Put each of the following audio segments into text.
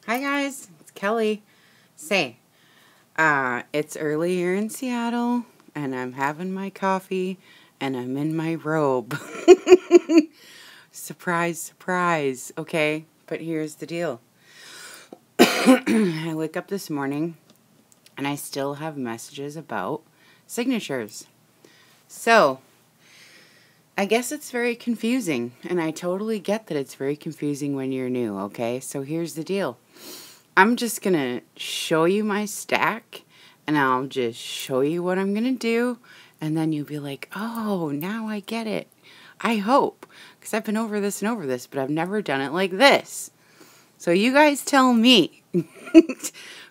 Hi guys, it's Kelly. It's early here in Seattle, and I'm having my coffee, and I'm in my robe. Surprise, surprise. Okay, but here's the deal. I wake up this morning, and I still have messages about signatures. So, I guess it's very confusing, and I totally get that it's very confusing when you're new, okay? So here's the deal. I'm just going to show you my stack, and I'll just show you what I'm going to do, and then you'll be like, oh, now I get it. I hope, because I've been over this and over this, but I've never done it like this. So you guys tell me,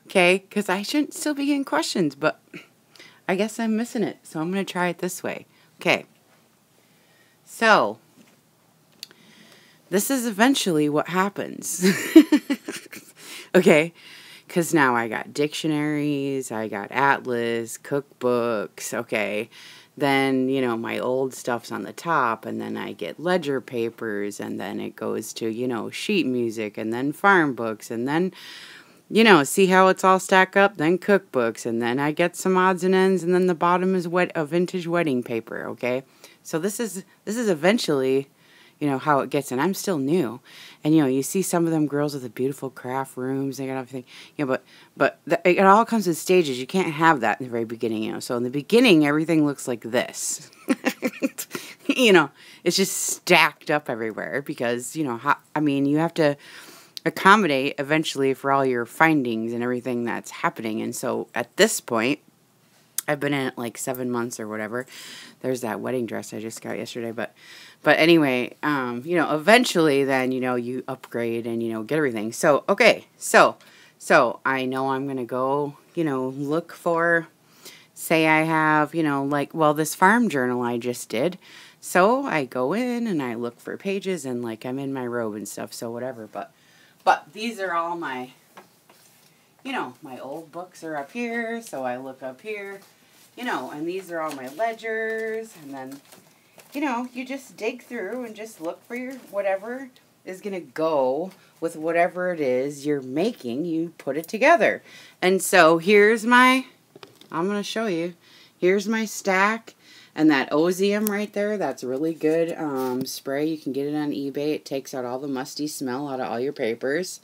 okay? Because I shouldn't still be getting questions, but I guess I'm missing it, so I'm going to try it this way. Okay. So, this is eventually what happens. Okay, because now I got dictionaries, I got atlas, cookbooks, okay. Then, my old stuff's on the top, and then I get ledger papers, and then it goes to, sheet music, and then farm books, and then, see how it's all stack up? Then cookbooks, and then I get some odds and ends, and then the bottom is a vintage wedding paper, okay? So this is eventually, how it gets, and I'm still new. And, you see some of them girls with the beautiful craft rooms, they got everything, but it all comes in stages. You can't have that in the very beginning, So in the beginning, everything looks like this. It's just stacked up everywhere because, you have to accommodate eventually for all your findings and everything that's happening. And so at this point, I've been in it like 7 months or whatever. There's that wedding dress I just got yesterday. But anyway, eventually then, you upgrade and, get everything. So, okay. So I know I'm going to go, look for, say I have, this farm journal I just did. So I go in and I look for pages and I'm in my robe and stuff. So whatever. But these are all my, my old books are up here. So I look up here. And these are all my ledgers, and then, you just dig through and just look for your whatever is going to go with whatever it is you're making. You put it together. And so here's I'm going to show you. Here's my stack, and that Ozium right there, that's really good spray. You can get it on eBay. It takes out all the musty smell out of all your papers.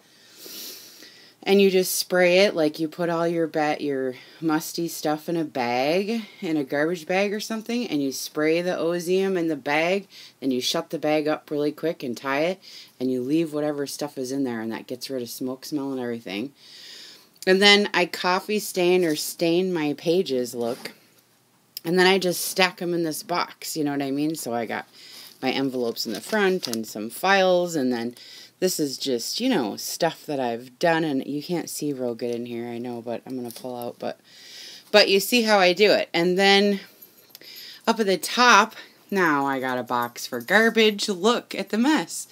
And you just spray it like you put all your musty stuff in a bag, in a garbage bag or something, and you spray the Ozium in the bag, and you shut the bag up really quick and tie it, and you leave whatever stuff is in there, and that gets rid of smoke smell and everything. And then I coffee stain or stain my pages, look, and then I just stack them in this box, you know what I mean? So I got my envelopes in the front and some files, and then this is just, stuff that I've done, and you can't see real good in here, I know, but I'm going to pull out, but you see how I do it. And then up at the top, now I got a box for garbage. Look at the mess.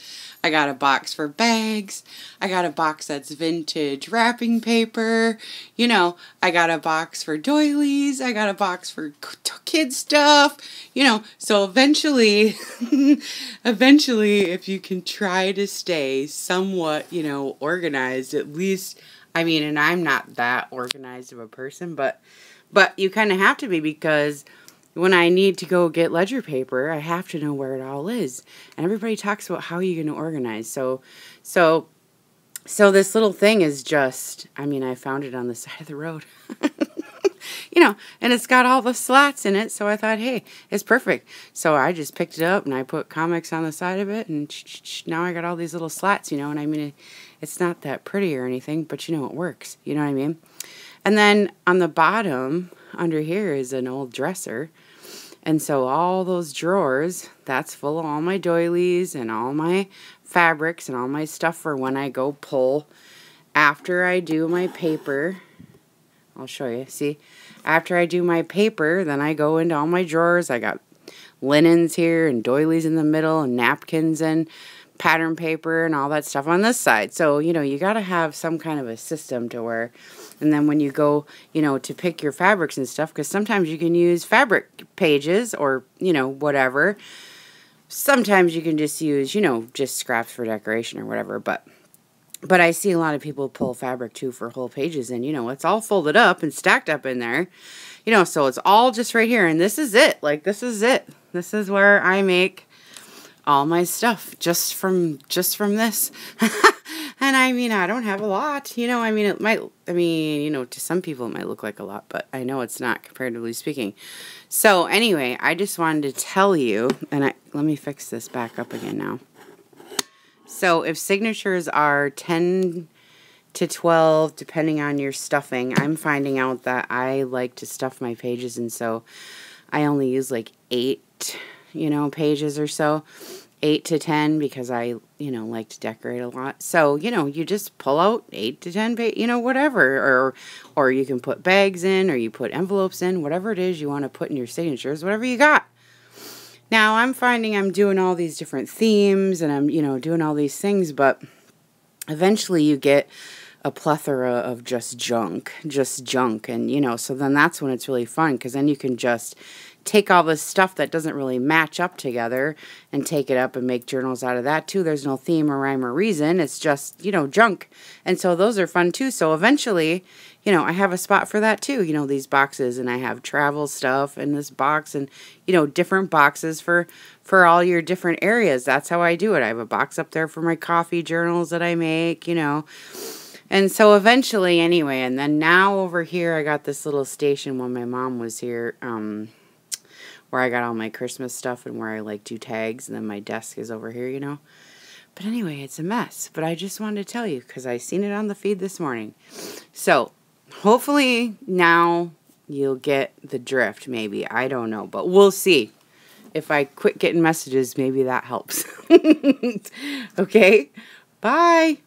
I got a box for bags. I got a box that's vintage wrapping paper. I got a box for doilies. I got a box for kid stuff. So eventually, if you can try to stay somewhat, organized, at least, and I'm not that organized of a person, but you kind of have to be, because when I need to go get ledger paper, I have to know where it all is. And everybody talks about how you're going to organize. So this little thing is just, I found it on the side of the road. And it's got all the slats in it. So I thought, hey, it's perfect. So I just picked it up and I put comics on the side of it. And now I got all these little slats, and it's not that pretty or anything, but it works. You know what I mean? And then on the bottom, under here, is an old dresser. And so all those drawers, that's full of all my doilies and all my fabrics and all my stuff for when I go pull. After I do my paper, I'll show you, see? After I do my paper, then I go into all my drawers. I got linens here and doilies in the middle and napkins and pattern paper and all that stuff on this side. So, you got to have some kind of a system to where, and then when you go, to pick your fabrics and stuff, because sometimes you can use fabric pages or, whatever. Sometimes you can just use, just scraps for decoration or whatever, but But I see a lot of people pull fabric too for whole pages, and you know, it's all folded up and stacked up in there. You know, so it's all just right here, and this is it. Like, this is it. This is where I make all my stuff just from this. And I mean, I don't have a lot, you know. I mean, you know, to some people it might look like a lot, but I know it's not, comparatively speaking. So anyway, I just wanted to tell you, and let me fix this back up again now. So if signatures are 10 to 12, depending on your stuffing, I'm finding out that I like to stuff my pages, and so I only use like 8, you know, pages or so. 8 to 10, because I, you know, like to decorate a lot. So, you know, you just pull out 8 to 10, you know, whatever. Or you can put bags in, or you put envelopes in, whatever it is you want to put in your signatures, whatever you got. Now, I'm finding I'm doing all these different themes, and I'm, you know, doing all these things, but eventually you get a plethora of just junk. And, you know, so then that's when it's really fun, because then you can just take all this stuff that doesn't really match up together and take it up and make journals out of that too. There's no theme or rhyme or reason. It's just, you know, junk. And so those are fun too. So eventually, you know, I have a spot for that too. You know, these boxes, and I have travel stuff in this box, and, you know, different boxes for all your different areas. That's how I do it. I have a box up there for my coffee journals that I make, you know. And so eventually, anyway, and then now over here, I got this little station when my mom was here, where I got all my Christmas stuff and where I like do tags, and then my desk is over here, you know. But anyway, it's a mess. But I just wanted to tell you, because I seen it on the feed this morning. So hopefully now you'll get the drift, maybe. I don't know, but we'll see. If I quit getting messages, maybe that helps. Okay? Bye.